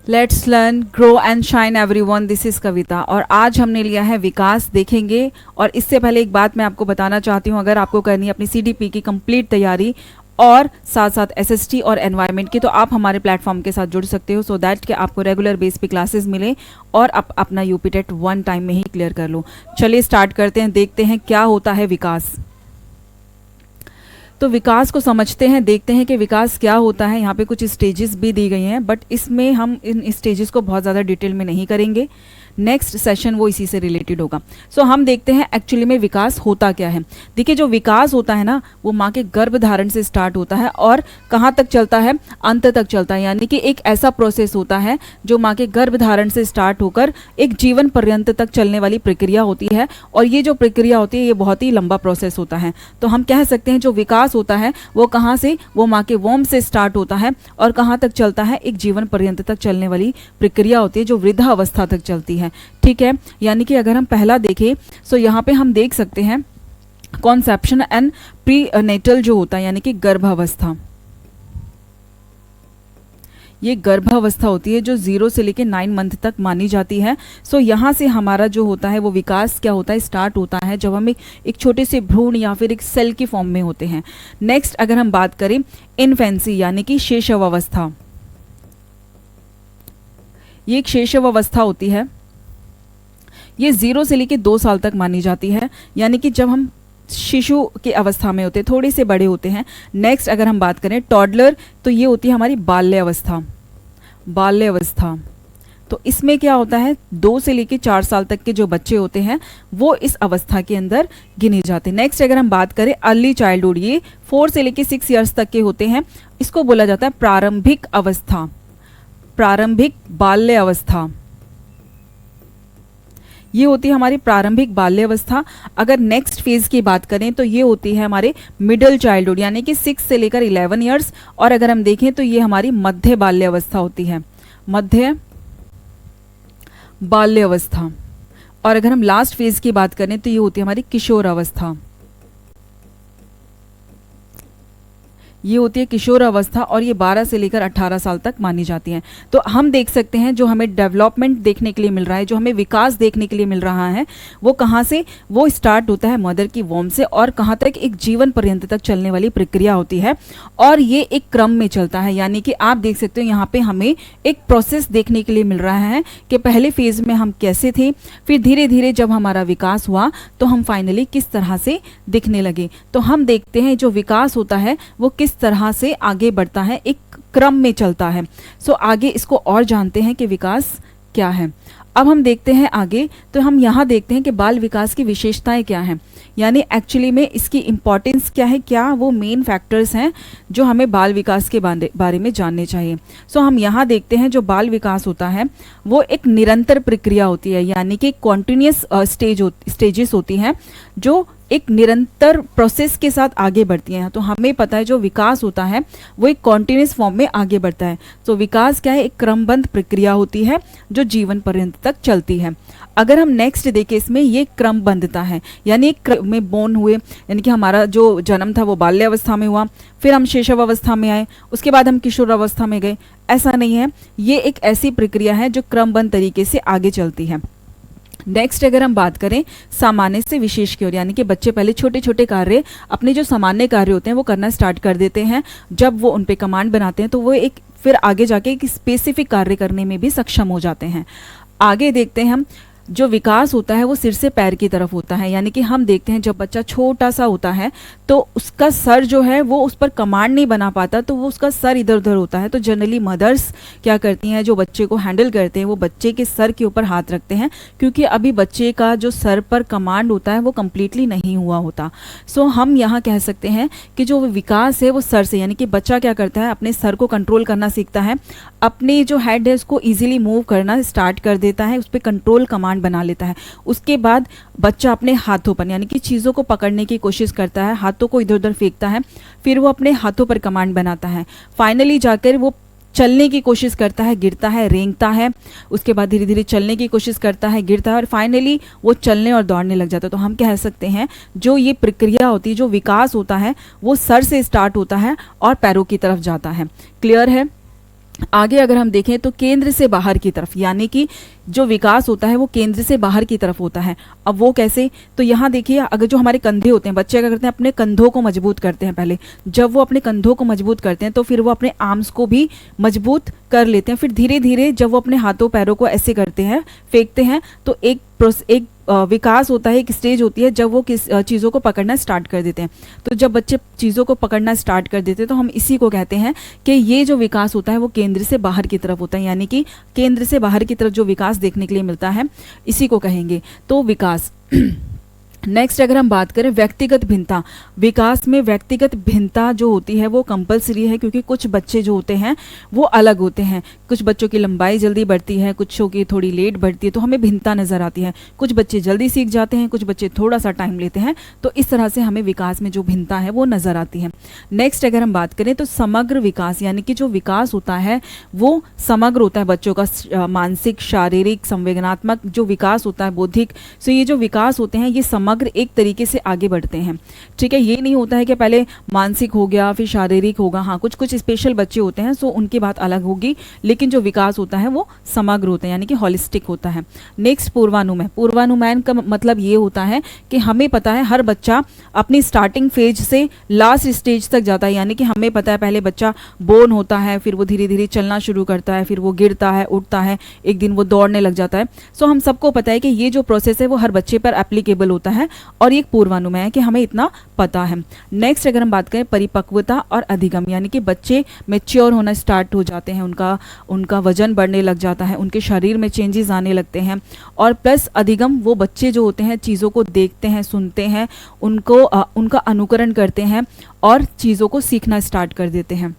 Let's learn grow and shine everyone, this is Kavita. और आज हमने लिया है विकास देखेंगे। और इससे पहले एक बात मैं आपको बताना चाहती हूँ, अगर आपको करनी है अपनी सीडीपी की कंप्लीट तैयारी और साथ साथ एसएसटी और एनवायरनमेंट की, तो आप हमारे प्लेटफॉर्म के साथ जुड़ सकते हो सो दैट कि आपको रेगुलर बेस पे क्लासेस मिले और आप अपना यूपी टेट 1 टाइम में ही क्लियर कर लो। चलिए स्टार्ट करते हैं, देखते हैं क्या होता है विकास। तो विकास को समझते हैं, देखते हैं कि विकास क्या होता है। यहाँ पे कुछ स्टेजेस भी दी गई हैं, बट इसमें हम इन स्टेजेस को बहुत ज़्यादा डिटेल में नहीं करेंगे। नेक्स्ट सेशन वो इसी से रिलेटेड होगा। सो हम देखते हैं एक्चुअली में विकास होता क्या है। देखिए, जो विकास होता है ना, वो माँ के गर्भ धारण से स्टार्ट होता है और कहाँ तक चलता है, अंत तक चलता है। यानी कि एक ऐसा प्रोसेस होता है जो माँ के गर्भ धारण से स्टार्ट होकर एक जीवन पर्यंत तक चलने वाली प्रक्रिया होती है। और ये जो प्रक्रिया होती है ये बहुत ही लंबा प्रोसेस होता है। तो हम कह सकते हैं जो विकास होता है वो कहाँ से, वो माँ के वोम से स्टार्ट होता है और कहाँ तक चलता है, एक जीवन पर्यंत तक चलने वाली प्रक्रिया होती है जो वृद्धावस्था तक चलती है। ठीक है, यानी कि अगर हम पहला देखें तो यहाँ पे हम देख सकते हैं कॉन्सेप्शन एंड प्री नेटल जो होता है, यानी कि गर्भावस्था। ये गर्भावस्था होती है जो 0 से लेकर 9 मंथ तक मानी जाती है। सो यहाँ से हमारा जो होता है वो विकास क्या होता है, स्टार्ट होता है जब हम एक छोटे से भ्रूण या फिर एक सेल की फॉर्म में होते हैं। नेक्स्ट अगर हम बात करें इन्फेंसी यानी कि शैशव अवस्था, ये एक शैशव अवस्था होती है। ये 0 से लेकर 2 साल तक मानी जाती है, यानी कि जब हम शिशु की अवस्था में होते हैं, थोड़े से बड़े होते हैं। नेक्स्ट अगर हम बात करें टॉडलर, तो ये होती है हमारी बाल्य अवस्था। बाल्य अवस्था तो इसमें क्या होता है, 2 से लेकर 4 साल तक के जो बच्चे होते हैं वो इस अवस्था के अंदर गिने जाते हैं। नेक्स्ट अगर हम बात करें अर्ली चाइल्डहुड, ये 4 से लेकर 6 ईयर्स तक के होते हैं। इसको बोला जाता है प्रारंभिक अवस्था, प्रारंभिक बाल्य अवस्था। ये होती है हमारी प्रारंभिक बाल्य अवस्था। अगर नेक्स्ट फेज की बात करें तो ये होती है हमारे मिडिल चाइल्डहुड, यानी कि 6 से लेकर 11 ईयर्स। और अगर हम देखें तो ये हमारी मध्य बाल्य अवस्था होती है, मध्य बाल्य अवस्था। और अगर हम लास्ट फेज की बात करें तो ये होती है हमारी किशोर अवस्था, ये होती है किशोर अवस्था। और ये 12 से लेकर 18 साल तक मानी जाती हैं। तो हम देख सकते हैं जो हमें डेवलपमेंट देखने के लिए मिल रहा है, जो हमें विकास देखने के लिए मिल रहा है, वो कहाँ से, वो स्टार्ट होता है मदर की वॉम से और कहाँ तक, एक जीवन पर्यंत तक चलने वाली प्रक्रिया होती है। और ये एक क्रम में चलता है, यानी कि आप देख सकते हो यहाँ पे हमें एक प्रोसेस देखने के लिए मिल रहा है कि पहले फेज में हम कैसे थे, फिर धीरे धीरे जब हमारा विकास हुआ तो हम फाइनली किस तरह से दिखने लगे। तो हम देखते हैं जो विकास होता है वो किस तरह से आगे बढ़ता है, एक क्रम में चलता है। सो आगे इसको और जानते हैं कि विकास क्या है। अब हम देखते हैं आगे, तो हम यहाँ देखते हैं कि बाल विकास की विशेषताएं क्या हैं, यानी एक्चुअली में इसकी इम्पॉर्टेंस क्या है, क्या वो मेन फैक्टर्स हैं जो हमें बाल विकास के बारे में जानने चाहिए। सो हम यहाँ देखते हैं जो बाल विकास होता है वो एक निरंतर प्रक्रिया होती है, यानी कि कॉन्टिन्यूस स्टेजेस होती हैं जो एक निरंतर प्रोसेस के साथ आगे बढ़ती हैं। तो हमें पता है जो विकास होता है वो एक कॉन्टिन्यूस फॉर्म में आगे बढ़ता है। तो विकास क्या है, एक क्रमबद्ध प्रक्रिया होती है जो जीवन पर्यंत तक चलती है। अगर हम नेक्स्ट देखें इसमें, ये क्रमबद्धता है, यानी एक क्रम में बोर्न हुए, यानी कि हमारा जो जन्म था वो बाल्य अवस्था में हुआ, फिर हम शैशव अवस्था में आए, उसके बाद हम किशोर अवस्था में गए। ऐसा नहीं है, ये एक ऐसी प्रक्रिया है जो क्रमबद्ध तरीके से आगे चलती है। नेक्स्ट अगर हम बात करें सामान्य से विशेष की ओर, यानी कि बच्चे पहले छोटे छोटे कार्य, अपने जो सामान्य कार्य होते हैं वो करना स्टार्ट कर देते हैं। जब वो उन पे कमांड बनाते हैं तो वो एक फिर आगे जाके एक स्पेसिफिक कार्य करने में भी सक्षम हो जाते हैं। आगे देखते हैं हम, जो विकास होता है वो सिर से पैर की तरफ होता है, यानी कि हम देखते हैं जब बच्चा छोटा सा होता है तो उसका सर जो है वो उस पर कमांड नहीं बना पाता, तो वो उसका सर इधर उधर होता है। तो जनरली मदर्स क्या करती हैं, जो बच्चे को हैंडल करते हैं वो बच्चे के सर के ऊपर हाथ रखते हैं, क्योंकि अभी बच्चे का जो सर पर कमांड होता है वो कम्प्लीटली नहीं हुआ होता। सो हम यहाँ कह सकते हैं कि जो विकास है वो सर से, यानी कि बच्चा क्या करता है, अपने सर को कंट्रोल करना सीखता है, अपने जो हेड है उसको ईजिली मूव करना स्टार्ट कर देता है, उस पर कंट्रोल कमांड बना लेता है। उसके बाद बच्चा अपने हाथों पर, यानी कि चीज़ों को पकड़ने की कोशिश करता है, हाथों को इधर उधर फेंकता है, फिर वो अपने हाथों पर कमांड बनाता है। फाइनली जाकर वो चलने की कोशिश करता है, गिरता है, रेंगता है, उसके बाद धीरे धीरे चलने की कोशिश करता है, गिरता है और फाइनली वो चलने और दौड़ने लग जाता है। तो हम कह सकते हैं जो ये प्रक्रिया होती है, जो विकास होता है वो सर से स्टार्ट होता है और पैरों की तरफ जाता है। क्लियर है? आगे अगर हम देखें तो केंद्र से बाहर की तरफ, यानी कि जो विकास होता है वो केंद्र से बाहर की तरफ होता है। अब वो कैसे, तो यहाँ देखिए, अगर जो हमारे कंधे होते हैं, बच्चे क्या करते हैं, अपने कंधों को मजबूत करते हैं पहले। जब वो अपने कंधों को मजबूत करते हैं तो फिर वो अपने आर्म्स को भी मजबूत कर लेते हैं। फिर धीरे धीरे जब वो अपने हाथों पैरों को ऐसे करते हैं, फेंकते हैं, तो एक विकास होता है, एक स्टेज होती है जब वो किस चीज़ों को पकड़ना स्टार्ट कर देते हैं। तो जब बच्चे चीज़ों को पकड़ना स्टार्ट कर देते हैं तो हम इसी को कहते हैं कि ये जो विकास होता है वो केंद्र से बाहर की तरफ होता है, यानी कि केंद्र से बाहर की तरफ जो विकास देखने के लिए मिलता है, इसी को कहेंगे तो विकास। नेक्स्ट अगर हम बात करें व्यक्तिगत भिन्नता, विकास में व्यक्तिगत भिन्नता जो होती है वो कंपलसरी है, क्योंकि कुछ बच्चे जो होते हैं वो अलग होते हैं। कुछ बच्चों की लंबाई जल्दी बढ़ती है, कुछों की थोड़ी लेट बढ़ती है, तो हमें भिन्नता नज़र आती है। कुछ बच्चे जल्दी सीख जाते हैं, कुछ बच्चे थोड़ा सा टाइम लेते हैं, तो इस तरह से हमें विकास में जो भिन्नता है वो नज़र आती है। नेक्स्ट अगर हम बात करें तो समग्र विकास, यानी कि जो विकास होता है वो समग्र होता है, बच्चों का मानसिक, शारीरिक, संवेदनात्मक जो विकास होता है, बौद्धिक, सो ये जो विकास होते हैं ये समग्र एक तरीके से आगे बढ़ते हैं। ठीक है, ये नहीं होता है कि पहले मानसिक हो गया फिर शारीरिक होगा। हाँ, कुछ कुछ स्पेशल बच्चे होते हैं, सो उनकी बात अलग होगी, लेकिन जो विकास होता है वो समग्र होता है, यानी कि होलिस्टिक होता है। नेक्स्ट पूर्वानुमान। पूर्वानुमान का मतलब ये होता है कि हमें पता है हर बच्चा अपनी स्टार्टिंग फेज से लास्ट स्टेज तक जाता है, यानी कि हमें पता है पहले बच्चा बोर्न होता है, फिर वो धीरे धीरे चलना शुरू करता है, फिर वो गिरता है, उठता है, एक दिन वो दौड़ने लग जाता है। सो हम सबको पता है कि ये जो प्रोसेस है वो हर बच्चे पर एप्लीकेबल होता है, और ये एक पूर्वानुमान है कि हमें इतना पता है। नेक्स्ट अगर हम बात करें परिपक्वता और अधिगम, यानी कि बच्चे मैच्योर होना स्टार्ट हो जाते हैं, उनका वजन बढ़ने लग जाता है, उनके शरीर में चेंजेस आने लगते हैं। और प्लस अधिगम, वो बच्चे जो होते हैं चीज़ों को देखते हैं, सुनते हैं, उनका अनुकरण करते हैं और चीज़ों को सीखना स्टार्ट कर देते हैं।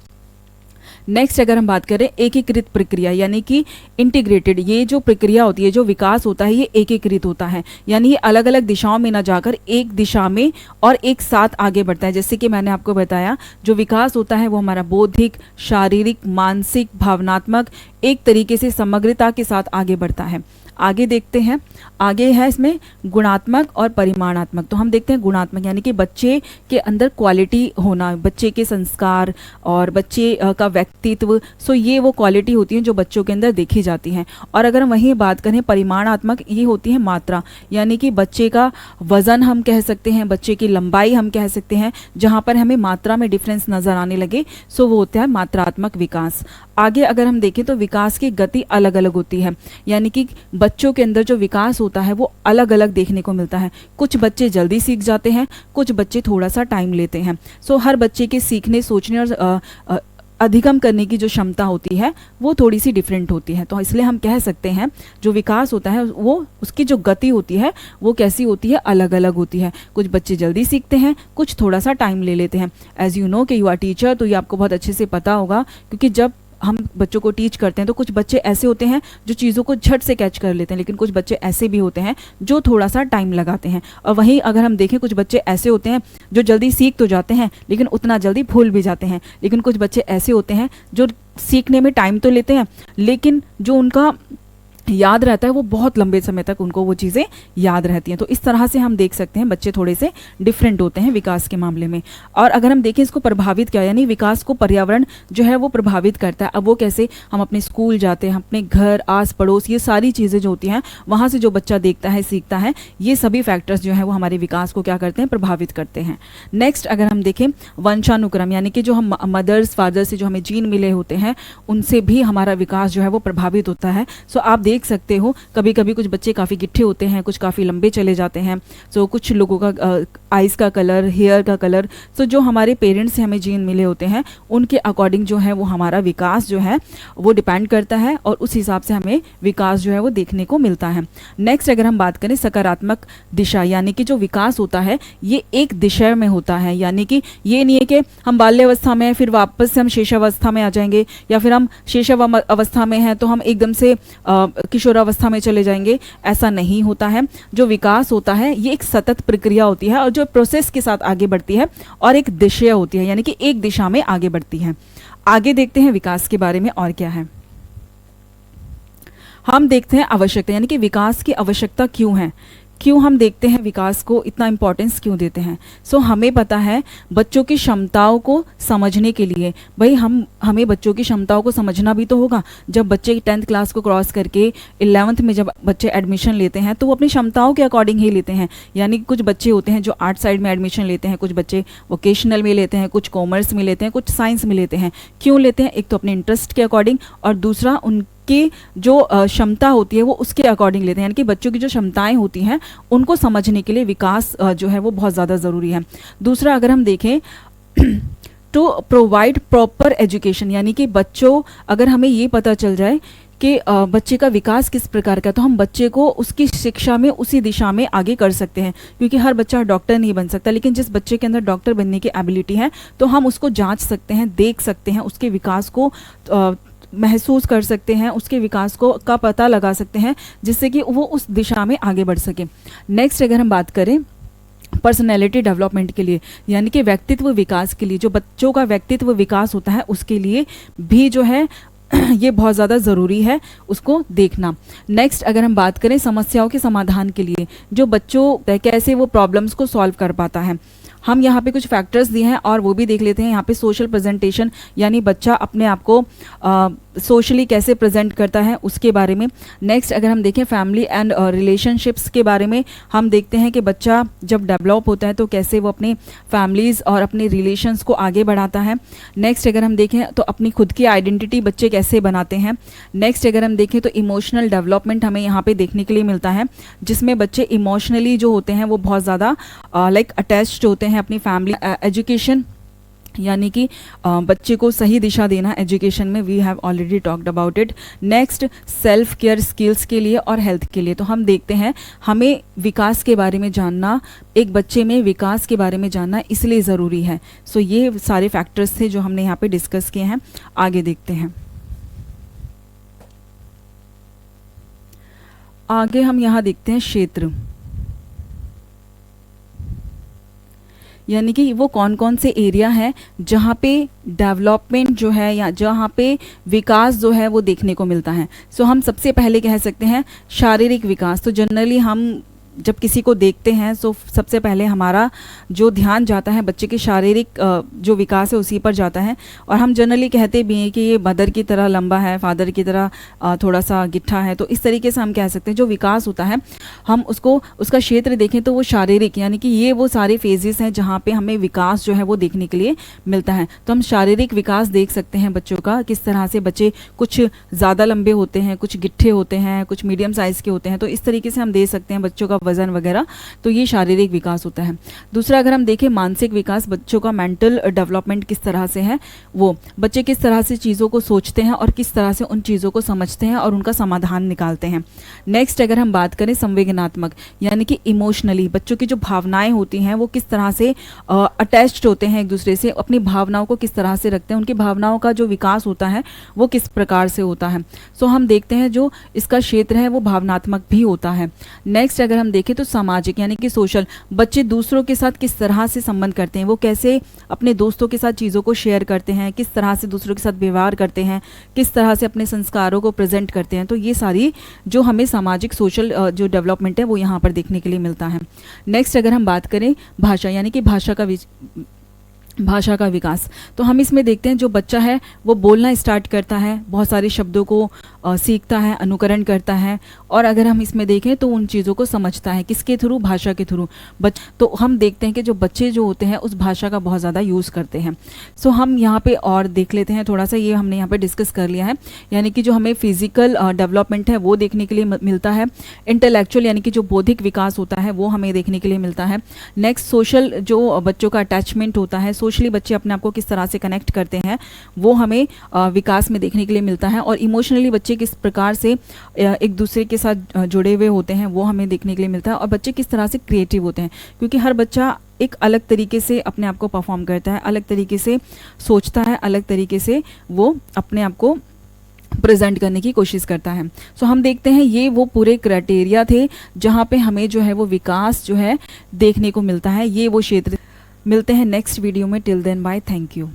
नेक्स्ट अगर हम बात करें एकीकृत प्रक्रिया, यानी कि इंटीग्रेटेड, ये जो प्रक्रिया होती है, जो विकास होता है ये एकीकृत होता है, यानी ये अलग अलग दिशाओं में ना जाकर एक दिशा में और एक साथ आगे बढ़ता है। जैसे कि मैंने आपको बताया, जो विकास होता है वो हमारा बौद्धिक, शारीरिक, मानसिक, भावनात्मक एक तरीके से समग्रता के साथ आगे बढ़ता है। आगे देखते हैं, आगे है इसमें गुणात्मक और परिमाणात्मक। तो हम देखते हैं गुणात्मक, यानी कि बच्चे के अंदर क्वालिटी होना, बच्चे के संस्कार और बच्चे का व्यक्तित्व, सो ये वो क्वालिटी होती है जो बच्चों के अंदर देखी जाती हैं। और अगर हम वहीं बात करें परिमाणात्मक, ये होती है मात्रा, यानी कि बच्चे का वजन हम कह सकते हैं, बच्चे की लंबाई हम कह सकते हैं, जहाँ पर हमें मात्रा में डिफरेंस नज़र आने लगे, सो वो होता है मात्रात्मक विकास। आगे अगर हम देखें तो विकास की गति अलग अलग होती है, यानी कि बच्चों के अंदर जो विकास होता है वो अलग अलग देखने को मिलता है। कुछ बच्चे जल्दी सीख जाते हैं, कुछ बच्चे थोड़ा सा टाइम लेते हैं। सो हर बच्चे के सीखने, सोचने और अधिगम करने की जो क्षमता होती है वो थोड़ी सी डिफरेंट होती है। तो इसलिए हम कह सकते हैं जो विकास होता है वो, उसकी जो गति होती है वो कैसी होती है, अलग अलग होती है। कुछ बच्चे जल्दी सीखते हैं, कुछ थोड़ा सा टाइम ले लेते हैं। एज यू नो कि यू आर टीचर, तो ये आपको बहुत अच्छे से पता होगा, क्योंकि जब हम बच्चों को टीच करते हैं तो कुछ बच्चे ऐसे होते हैं जो चीज़ों को झट से कैच कर लेते हैं, लेकिन कुछ बच्चे ऐसे भी होते हैं जो थोड़ा सा टाइम लगाते हैं। और वहीं अगर हम देखें, कुछ बच्चे ऐसे होते हैं जो जल्दी सीख तो जाते हैं लेकिन उतना जल्दी भूल भी जाते हैं। लेकिन कुछ बच्चे ऐसे होते हैं जो सीखने में टाइम तो लेते हैं, लेकिन जो उनका याद रहता है वो बहुत लंबे समय तक उनको वो चीज़ें याद रहती हैं। तो इस तरह से हम देख सकते हैं बच्चे थोड़े से डिफरेंट होते हैं विकास के मामले में। और अगर हम देखें इसको प्रभावित क्या, यानी विकास को पर्यावरण जो है वो प्रभावित करता है। अब वो कैसे, हम अपने स्कूल जाते हैं, अपने घर, आस पड़ोस, ये सारी चीज़ें जो होती हैं वहाँ से जो बच्चा देखता है, सीखता है, ये सभी फैक्टर्स जो है वो हमारे विकास को क्या करते हैं, प्रभावित करते हैं। नेक्स्ट अगर हम देखें वंशानुक्रम, यानी कि जो हम मदर्स फादर से जो हमें जीन मिले होते हैं उनसे भी हमारा विकास जो है वो प्रभावित होता है। सो आप देख सकते हो कभी कभी कुछ बच्चे काफ़ी गिट्ठे होते हैं, कुछ काफ़ी लंबे चले जाते हैं। सो कुछ लोगों का आइज़ का कलर, हेयर का कलर, सो जो हमारे पेरेंट्स से हमें जीन मिले होते हैं उनके अकॉर्डिंग जो है वो हमारा विकास जो है वो डिपेंड करता है, और उस हिसाब से हमें विकास जो है वो देखने को मिलता है। नेक्स्ट अगर हम बात करें सकारात्मक दिशा, यानी कि जो विकास होता है ये एक दिशा में होता है, यानी कि ये नहीं है कि हम बाल्यावस्था में फिर वापस से हम शेषावस्था में आ जाएंगे, या फिर हम शेषावस्था में हैं तो हम एकदम से किशोरावस्था में चले जाएंगे, ऐसा नहीं होता है। जो विकास होता है ये एक सतत प्रक्रिया होती है और जो प्रोसेस के साथ आगे बढ़ती है, और एक दिशा होती है, यानी कि एक दिशा में आगे बढ़ती है। आगे देखते हैं विकास के बारे में और क्या है। हम देखते हैं आवश्यकता, यानी कि विकास की आवश्यकता क्यों है, क्यों हम देखते हैं विकास को इतना इम्पोर्टेंस क्यों देते हैं? हमें पता है बच्चों की क्षमताओं को समझने के लिए, भाई हमें बच्चों की क्षमताओं को समझना भी तो होगा। जब बच्चे 10th क्लास को क्रॉस करके 11th में जब बच्चे एडमिशन लेते हैं तो वो अपनी क्षमताओं के अकॉर्डिंग ही लेते हैं। यानी कुछ बच्चे होते हैं जो आर्ट साइड में एडमिशन लेते हैं, कुछ बच्चे वोकेशनल में लेते हैं, कुछ कॉमर्स में लेते हैं, कुछ साइंस में लेते हैं। क्यों लेते हैं? एक तो अपने इंटरेस्ट के अकॉर्डिंग, और दूसरा उनकी जो क्षमता होती है वो उसके अकॉर्डिंग लेते हैं। यानी कि बच्चों की जो क्षमताएं होती हैं उनको समझने के लिए विकास जो है वो बहुत ज़्यादा ज़रूरी है। दूसरा अगर हम देखें टू प्रोवाइड प्रॉपर एजुकेशन, यानी कि बच्चों, अगर हमें ये पता चल जाए कि बच्चे का विकास किस प्रकार का, तो हम बच्चे को उसकी शिक्षा में उसी दिशा में आगे कर सकते हैं। क्योंकि हर बच्चा डॉक्टर नहीं बन सकता, लेकिन जिस बच्चे के अंदर डॉक्टर बनने की एबिलिटी है तो हम उसको जांच सकते हैं, देख सकते हैं, उसके विकास को महसूस कर सकते हैं, उसके विकास को का पता लगा सकते हैं, जिससे कि वो उस दिशा में आगे बढ़ सके। नेक्स्ट अगर हम बात करें पर्सनैलिटी डेवलपमेंट के लिए, यानी कि व्यक्तित्व विकास के लिए, जो बच्चों का व्यक्तित्व विकास होता है उसके लिए भी जो है ये बहुत ज़्यादा ज़रूरी है उसको देखना। नेक्स्ट अगर हम बात करें समस्याओं के समाधान के लिए, जो बच्चों कैसे वो प्रॉब्लम्स को सॉल्व कर पाता है, हम यहाँ पे कुछ फैक्टर्स दिए हैं और वो भी देख लेते हैं। यहाँ पे सोशल प्रेजेंटेशन, यानी बच्चा अपने आप को सोशली कैसे प्रेजेंट करता है उसके बारे में। नेक्स्ट अगर हम देखें फैमिली एंड रिलेशनशिप्स के बारे में, हम देखते हैं कि बच्चा जब डेवलप होता है तो कैसे वो अपने फैमिलीज़ और अपने रिलेशंस को आगे बढ़ाता है। नेक्स्ट अगर हम देखें तो अपनी खुद की आइडेंटिटी बच्चे कैसे बनाते हैं। नेक्स्ट अगर हम देखें तो इमोशनल डेवलपमेंट हमें यहाँ पे देखने के लिए मिलता है, जिसमें बच्चे इमोशनली जो होते हैं वो बहुत ज़्यादा लाइक अटैच्ड होते हैं अपनी फैमिली। एजुकेशन, यानी कि बच्चे को सही दिशा देना एजुकेशन में, we have already talked about it. Next self care skills के लिए और हेल्थ के लिए, तो हम देखते हैं हमें विकास के बारे में जानना, एक बच्चे में विकास के बारे में जानना इसलिए ज़रूरी है। ये सारे फैक्टर्स थे जो हमने यहाँ पे डिस्कस किए हैं। आगे देखते हैं। आगे हम यहाँ देखते हैं क्षेत्र, यानी कि वो कौन कौन से एरिया हैं जहाँ पे डेवलपमेंट जो है या जहाँ पे विकास जो है वो देखने को मिलता है। हम सबसे पहले कह सकते हैं शारीरिक विकास। तो जनरली हम जब किसी को देखते हैं तो सबसे पहले हमारा जो ध्यान जाता है बच्चे के शारीरिक जो विकास है उसी पर जाता है। और हम जनरली कहते भी हैं कि ये मदर की तरह लंबा है, फादर की तरह थोड़ा सा गिट्ठा है। तो इस तरीके से हम कह सकते हैं जो विकास होता है हम उसको उसका क्षेत्र देखें तो वो शारीरिक, यानी कि ये वो सारे फेजेस हैं जहाँ पे हमें विकास जो है वो देखने के लिए मिलता है। तो हम शारीरिक विकास देख सकते हैं बच्चों का, किस तरह से बच्चे कुछ ज़्यादा लंबे होते हैं, कुछ गिट्ठे होते हैं, कुछ मीडियम साइज़ के होते हैं। तो इस तरीके से हम देख सकते हैं बच्चों का वजन वगैरह। तो ये शारीरिक विकास होता है। दूसरा अगर हम देखें मानसिक विकास, बच्चों का मेंटल डेवलपमेंट किस तरह से है, वो बच्चे किस तरह से चीज़ों को सोचते हैं और किस तरह से उन चीज़ों को समझते हैं और उनका समाधान निकालते हैं। नेक्स्ट अगर हम बात करें संवेदनात्मक, यानी कि इमोशनली बच्चों की जो भावनाएं होती हैं वो किस तरह से अटैच्ड होते हैं एक दूसरे से, अपनी भावनाओं को किस तरह से रखते हैं, उनकी भावनाओं का जो विकास होता है वो किस प्रकार से होता है। हम देखते हैं जो इसका क्षेत्र है वो भावनात्मक भी होता है। नेक्स्ट अगर हम देखें तो सामाजिक, यानी कि सोशल, बच्चे दूसरों के साथ किस तरह से संबंध करते हैं, वो कैसे अपने दोस्तों के साथ चीज़ों को शेयर करते हैं, किस तरह से दूसरों के साथ व्यवहार करते हैं, किस तरह से अपने संस्कारों को प्रेजेंट करते हैं। तो ये सारी जो हमें सामाजिक सोशल जो डेवलपमेंट है वो यहाँ पर देखने के लिए मिलता है। नेक्स्ट अगर हम बात करें भाषा, यानी कि भाषा का विकास, तो हम इसमें देखते हैं जो बच्चा है वो बोलना स्टार्ट करता है, बहुत सारे शब्दों को सीखता है, अनुकरण करता है, और अगर हम इसमें देखें तो उन चीज़ों को समझता है किसके थ्रू, भाषा के थ्रू। तो हम देखते हैं कि जो बच्चे जो होते हैं उस भाषा का बहुत ज़्यादा यूज़ करते हैं। हम यहाँ पे और देख लेते हैं थोड़ा सा, ये हमने यहाँ पे डिस्कस कर लिया है, यानी कि जो हमें फिजिकल डेवलपमेंट है वो देखने के लिए मिलता है। इंटेलेक्चुअल, यानी कि जो बौद्धिक विकास होता है वो हमें देखने के लिए मिलता है। नेक्स्ट सोशल, जो बच्चों का अटैचमेंट होता है, सोशली बच्चे अपने आप को किस तरह से कनेक्ट करते हैं वो हमें विकास में देखने के लिए मिलता है। और इमोशनली बच्चे किस प्रकार से एक दूसरे के साथ जुड़े हुए होते हैं वो हमें देखने के लिए मिलता है। और बच्चे किस तरह से क्रिएटिव होते हैं, क्योंकि हर बच्चा एक अलग तरीके से अपने आप को परफॉर्म करता है, अलग तरीके से सोचता है, अलग तरीके से वो अपने आप को प्रेजेंट करने की कोशिश करता है। हम देखते हैं ये वो पूरे क्राइटेरिया थे जहाँ पे हमें जो है वो विकास जो है देखने को मिलता है, ये वो क्षेत्र। मिलते हैं नेक्स्ट वीडियो में। Till then bye, thank you.